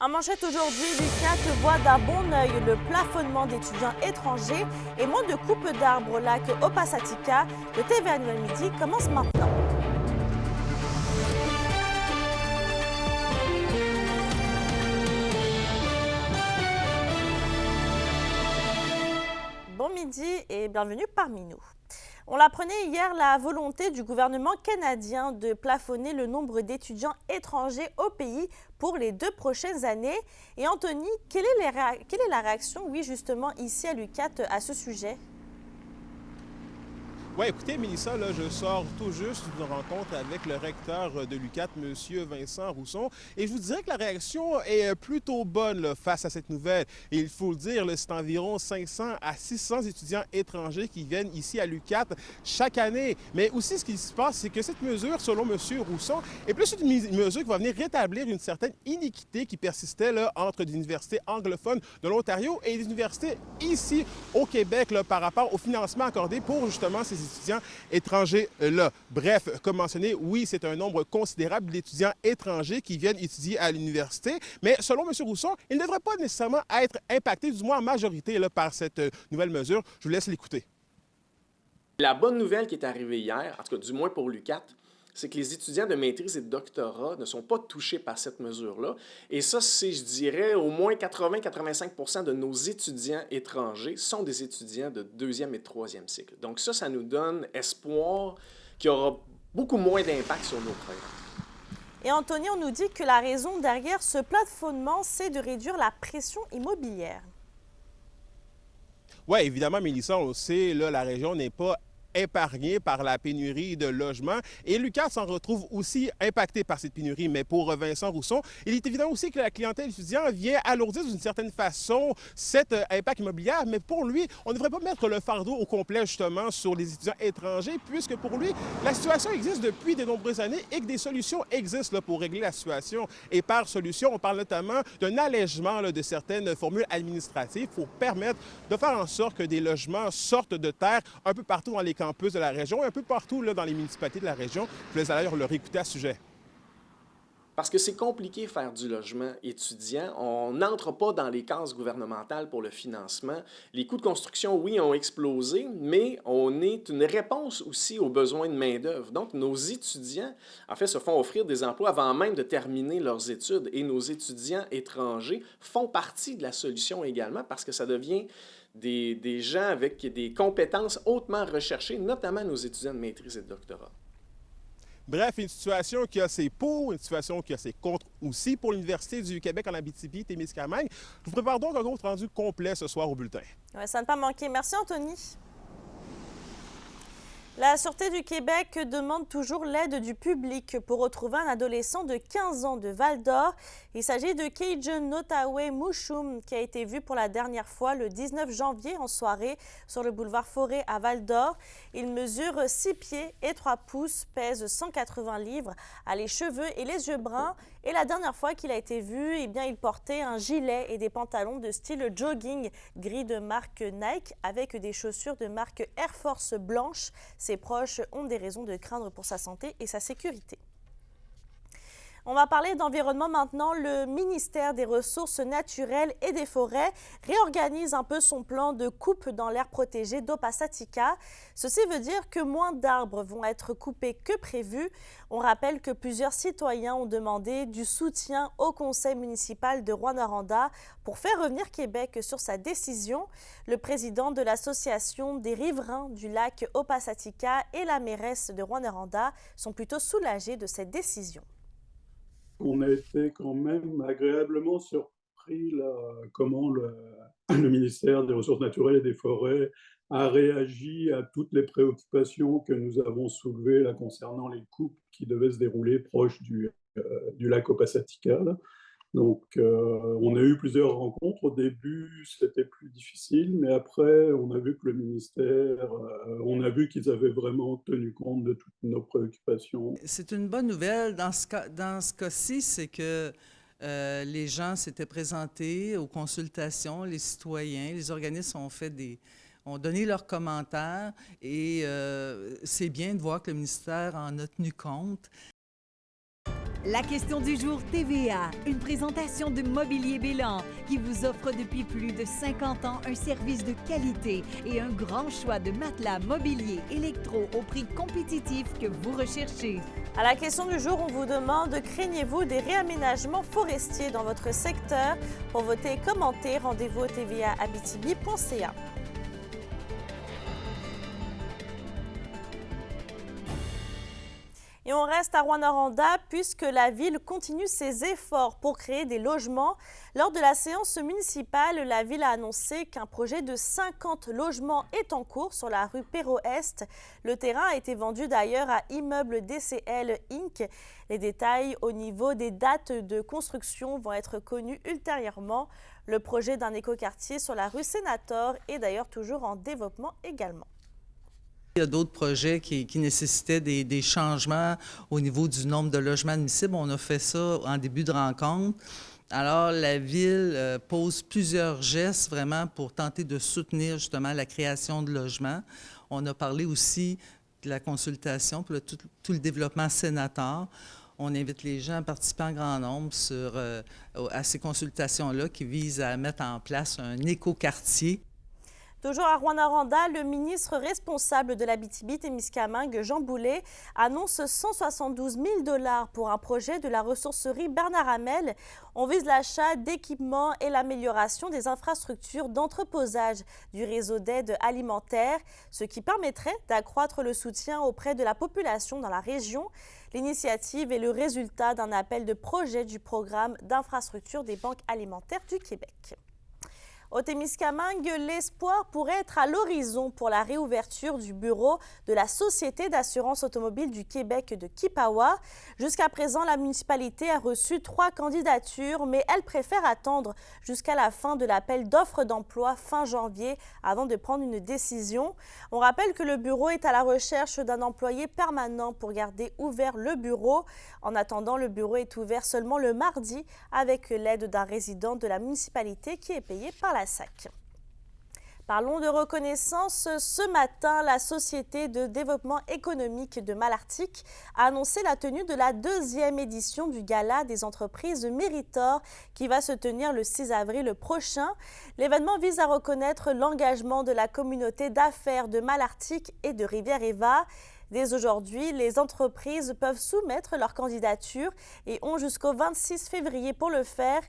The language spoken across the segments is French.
En manchette aujourd'hui, l'UQAT voit d'un bon œil le plafonnement d'étudiants étrangers et moins de coupes d'arbres au lac Opasatika. Le TVA Nouvelle Midi commence maintenant. Bon midi et bienvenue parmi nous. On l'apprenait hier, la volonté du gouvernement canadien de plafonner le nombre d'étudiants étrangers au pays pour les 2 prochaines années. Et Anthony, quelle est la réaction, oui, justement, ici à l'UQAT à ce sujet? Oui, écoutez, Mélissa, là, je sors tout juste d'une rencontre avec le recteur de l'UQAT, M. Vincent Rousson, et je vous dirais que la réaction est plutôt bonne là, face à cette nouvelle. Et il faut le dire, c'est environ 500 à 600 étudiants étrangers qui viennent ici à l'UQAT chaque année. Mais aussi, ce qui se passe, c'est que cette mesure, selon M. Rousson, est plus une mesure qui va venir rétablir une certaine iniquité qui persistait là, entre les universités anglophones de l'Ontario et les universités ici au Québec là, par rapport au financement accordé pour justement ces étudiants étrangers-là. Bref, comme mentionné, oui, c'est un nombre considérable d'étudiants étrangers qui viennent étudier à l'université, mais selon M. Rousson, ils ne devraient pas nécessairement être impactés, du moins en majorité, là, par cette nouvelle mesure. Je vous laisse l'écouter. La bonne nouvelle qui est arrivée hier, en tout cas du moins pour l'UQAT, c'est que les étudiants de maîtrise et de doctorat ne sont pas touchés par cette mesure-là. Et ça, c'est, je dirais, au moins 80-85% de nos étudiants étrangers sont des étudiants de 2e et 3e cycle. Donc ça nous donne espoir qu'il y aura beaucoup moins d'impact sur nos programmes. Et Anthony, on nous dit que la raison derrière ce plafonnement, c'est de réduire la pression immobilière. Oui, évidemment, Mélissa, on le sait, là, la région n'est pas épargné par la pénurie de logements. Et l'UQAT s'en retrouve aussi impacté par cette pénurie. Mais pour Vincent Rousson, il est évident aussi que la clientèle étudiante vient alourdir d'une certaine façon cet impact immobilier. Mais pour lui, on ne devrait pas mettre le fardeau au complet justement sur les étudiants étrangers, puisque pour lui, la situation existe depuis de nombreuses années et que des solutions existent là, pour régler la situation. Et par solution, on parle notamment d'un allègement là, de certaines formules administratives pour permettre de faire en sorte que des logements sortent de terre un peu partout dans les campus de la région et un peu partout là, dans les municipalités de la région. Je vous laisse d'ailleurs leur écouter à ce sujet. Parce que c'est compliqué faire du logement étudiant. On n'entre pas dans les cases gouvernementales pour le financement. Les coûts de construction, oui, ont explosé, mais on est une réponse aussi aux besoins de main-d'œuvre. Donc, nos étudiants, en fait, se font offrir des emplois avant même de terminer leurs études. Et nos étudiants étrangers font partie de la solution également parce que ça devient des gens avec des compétences hautement recherchées, notamment nos étudiants de maîtrise et de doctorat. Bref, une situation qui a ses pour, une situation qui a ses contre aussi pour l'Université du Québec en Abitibi-Témiscamingue. Je vous prépare donc un compte rendu complet ce soir au bulletin. Ouais, ça ne pas manquer. Merci Anthony. La Sûreté du Québec demande toujours l'aide du public pour retrouver un adolescent de 15 ans de Val-d'Or. Il s'agit de Keijon Notawe Mushum qui a été vu pour la dernière fois le 19 janvier en soirée sur le boulevard Forêt à Val-d'Or. Il mesure 6 pieds et 3 pouces, pèse 180 livres, a les cheveux et les yeux bruns. Et la dernière fois qu'il a été vu, eh bien, il portait un gilet et des pantalons de style jogging gris de marque Nike avec des chaussures de marque Air Force blanche. Ses proches ont des raisons de craindre pour sa santé et sa sécurité. On va parler d'environnement maintenant. Le ministère des Ressources naturelles et des Forêts réorganise un peu son plan de coupe dans l'aire protégée d'Opasatika. Ceci veut dire que moins d'arbres vont être coupés que prévu. On rappelle que plusieurs citoyens ont demandé du soutien au conseil municipal de Rouyn-Noranda pour faire revenir Québec sur sa décision. Le président de l'association des riverains du lac Opasatika et la mairesse de Rouyn-Noranda sont plutôt soulagés de cette décision. On a été quand même agréablement surpris là, comment le ministère des Ressources naturelles et des Forêts a réagi à toutes les préoccupations que nous avons soulevées là, concernant les coupes qui devaient se dérouler proche du lac Opasatika. Donc, on a eu plusieurs rencontres. Au début, c'était plus difficile, mais après, on a vu que le ministère, on a vu qu'ils avaient vraiment tenu compte de toutes nos préoccupations. C'est une bonne nouvelle. Dans ce cas-ci, c'est que les gens s'étaient présentés aux consultations, les citoyens, les organismes ont donné leurs commentaires et c'est bien de voir que le ministère en a tenu compte. La question du jour TVA, une présentation de Mobilier Bélan qui vous offre depuis plus de 50 ans un service de qualité et un grand choix de matelas, mobilier, électro au prix compétitif que vous recherchez. À la question du jour, on vous demande craignez-vous des réaménagements forestiers dans votre secteur? Pour voter et commenter, rendez-vous au tva-abitibi.ca. Et on reste à Rouyn-Noranda puisque la ville continue ses efforts pour créer des logements. Lors de la séance municipale, la ville a annoncé qu'un projet de 50 logements est en cours sur la rue Perrault-Est. Le terrain a été vendu d'ailleurs à Immeubles DCL Inc. Les détails au niveau des dates de construction vont être connus ultérieurement. Le projet d'un écoquartier sur la rue Sénator est d'ailleurs toujours en développement également. Il y a d'autres projets qui nécessitaient des changements au niveau du nombre de logements admissibles. On a fait ça en début de rencontre. Alors, la Ville pose plusieurs gestes vraiment pour tenter de soutenir justement la création de logements. On a parlé aussi de la consultation pour tout le développement Sénator. On invite les gens à participer en grand nombre à ces consultations-là qui visent à mettre en place un écoquartier. Toujours à Rouyn-Noranda, le ministre responsable de l'Abitibi-Témiscamingue, Jean Boulet, annonce 172 000 $ pour un projet de la ressourcerie Bernard Hamel. On vise l'achat d'équipements et l'amélioration des infrastructures d'entreposage du réseau d'aide alimentaire, ce qui permettrait d'accroître le soutien auprès de la population dans la région. L'initiative est le résultat d'un appel de projet du programme d'infrastructure des banques alimentaires du Québec. Au Témiscamingue, l'espoir pourrait être à l'horizon pour la réouverture du bureau de la Société d'assurance automobile du Québec de Kipawa. Jusqu'à présent, la municipalité a reçu 3 candidatures, mais elle préfère attendre jusqu'à la fin de l'appel d'offres d'emploi fin janvier avant de prendre une décision. On rappelle que le bureau est à la recherche d'un employé permanent pour garder ouvert le bureau. En attendant, le bureau est ouvert seulement le mardi avec l'aide d'un résident de la municipalité qui est payé par la SAC. Parlons de reconnaissance. Ce matin, la Société de développement économique de Malartic a annoncé la tenue de la 2e édition du Gala des entreprises Méritor qui va se tenir le 6 avril prochain. L'événement vise à reconnaître l'engagement de la communauté d'affaires de Malartic et de Rivière-Éva. Dès aujourd'hui, les entreprises peuvent soumettre leur candidature et ont jusqu'au 26 février pour le faire.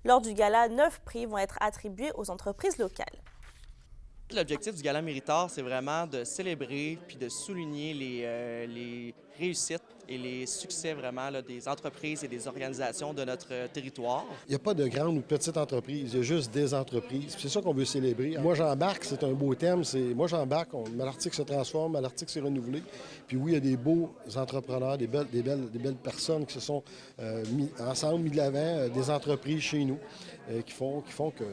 Lors du gala, 9 prix vont être attribués aux entreprises locales. L'objectif du Gala Méritor, c'est vraiment de célébrer puis de souligner les réussites et les succès vraiment là, des entreprises et des organisations de notre territoire. Il n'y a pas de grande ou petite entreprise, il y a juste des entreprises. C'est ça qu'on veut célébrer. Moi, j'embarque, c'est un beau thème. Moi, j'embarque, Malartic se transforme, Malartic s'est renouvelé. Puis oui, il y a des beaux entrepreneurs, des belles personnes qui se sont mis de l'avant, des entreprises chez nous qui font que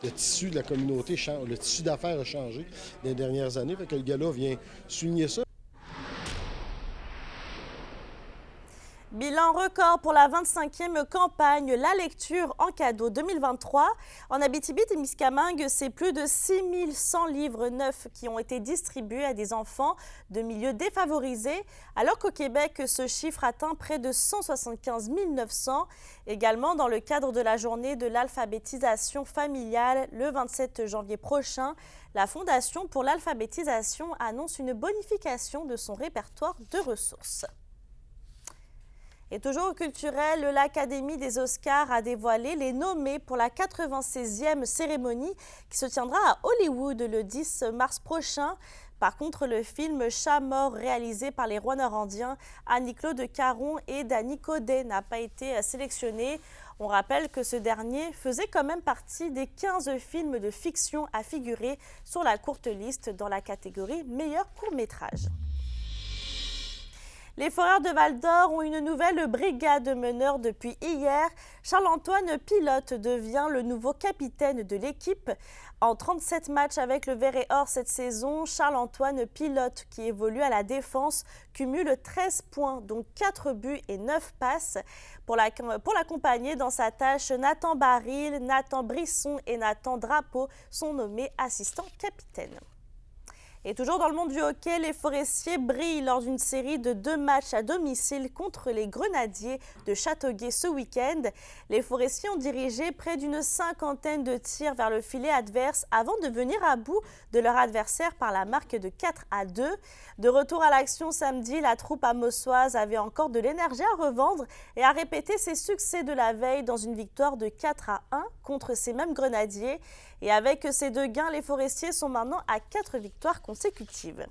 le tissu de la communauté change, le tissu d'affaires a changé dans les dernières années. Fait que le gala vient souligner ça. Bilan record pour la 25e campagne La lecture en cadeau 2023. En Abitibi-Témiscamingue, c'est plus de 6100 livres neufs qui ont été distribués à des enfants de milieux défavorisés, alors qu'au Québec, ce chiffre atteint près de 175 900. Également, dans le cadre de la journée de l'alphabétisation familiale, le 27 janvier prochain, la Fondation pour l'alphabétisation annonce une bonification de son répertoire de ressources. Et toujours au culturel, l'Académie des Oscars a dévoilé les nommés pour la 96e cérémonie qui se tiendra à Hollywood le 10 mars prochain. Par contre, le film Chat mort, réalisé par les Rouyn-Norandiens Annie-Claude Caron et Danny Codet, n'a pas été sélectionné. On rappelle que ce dernier faisait quand même partie des 15 films de fiction à figurer sur la courte liste dans la catégorie meilleur court-métrage. Les Foreurs de Val-d'Or ont une nouvelle brigade meneur depuis hier. Charles-Antoine Pilote devient le nouveau capitaine de l'équipe. En 37 matchs avec le Vert et Or cette saison, Charles-Antoine Pilote, qui évolue à la défense, cumule 13 points, dont 4 buts et 9 passes. Pour l'accompagner dans sa tâche, Nathan Baril, Nathan Brisson et Nathan Drapeau sont nommés assistants capitaines. Et toujours dans le monde du hockey, les Forestiers brillent lors d'une série de 2 matchs à domicile contre les Grenadiers de Châteauguay ce week-end. Les Forestiers ont dirigé près d'une 50aine de tirs vers le filet adverse avant de venir à bout de leur adversaire par la marque de 4-2. De retour à l'action samedi, la troupe amossoise avait encore de l'énergie à revendre et a répété ses succès de la veille dans une victoire de 4-1 contre ces mêmes Grenadiers. Et avec ces 2 gains, les Forestiers sont maintenant à 4 victoires consécutives.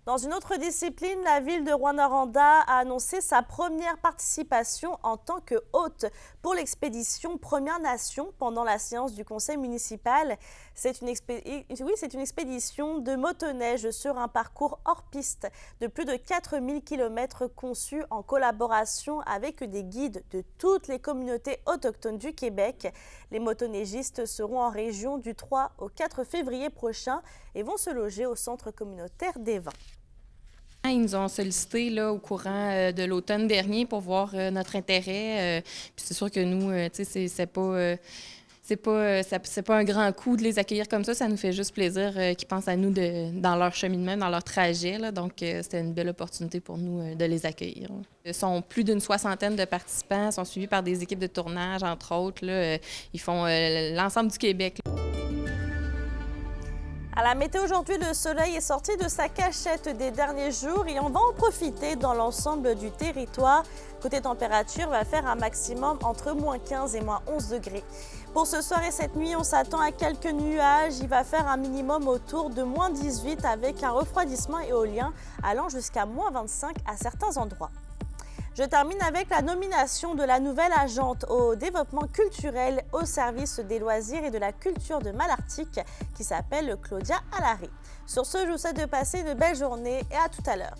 Dans une autre discipline, la ville de Rouyn-Noranda a annoncé sa première participation en tant que hôte pour l'expédition Premières Nations pendant la séance du conseil municipal. C'est une expédition de motoneige sur un parcours hors piste de plus de 4000 km conçu en collaboration avec des guides de toutes les communautés autochtones du Québec. Les motoneigistes seront en région du 3 au 4 février prochain et vont se loger au centre communautaire des Vins. Ils nous ont sollicité là, au courant de l'automne dernier pour voir notre intérêt. Puis c'est sûr que nous, c'est pas un grand coup de les accueillir comme ça. Ça nous fait juste plaisir qu'ils pensent à nous dans leur cheminement, dans leur trajet. Là. Donc, c'était une belle opportunité pour nous de les accueillir. Ils sont plus d'une 60aine de participants, sont suivis par des équipes de tournage, entre autres. Là. Ils font l'ensemble du Québec. À la météo aujourd'hui, le soleil est sorti de sa cachette des derniers jours et on va en profiter dans l'ensemble du territoire. Côté température, il va faire un maximum entre -15 et -11 degrés. Pour ce soir et cette nuit, on s'attend à quelques nuages. Il va faire un minimum autour de -18 avec un refroidissement éolien allant jusqu'à -25 à certains endroits. Je termine avec la nomination de la nouvelle agente au développement culturel au service des loisirs et de la culture de Malartic qui s'appelle Claudia Allaré. Sur ce, je vous souhaite de passer une belle journée et à tout à l'heure.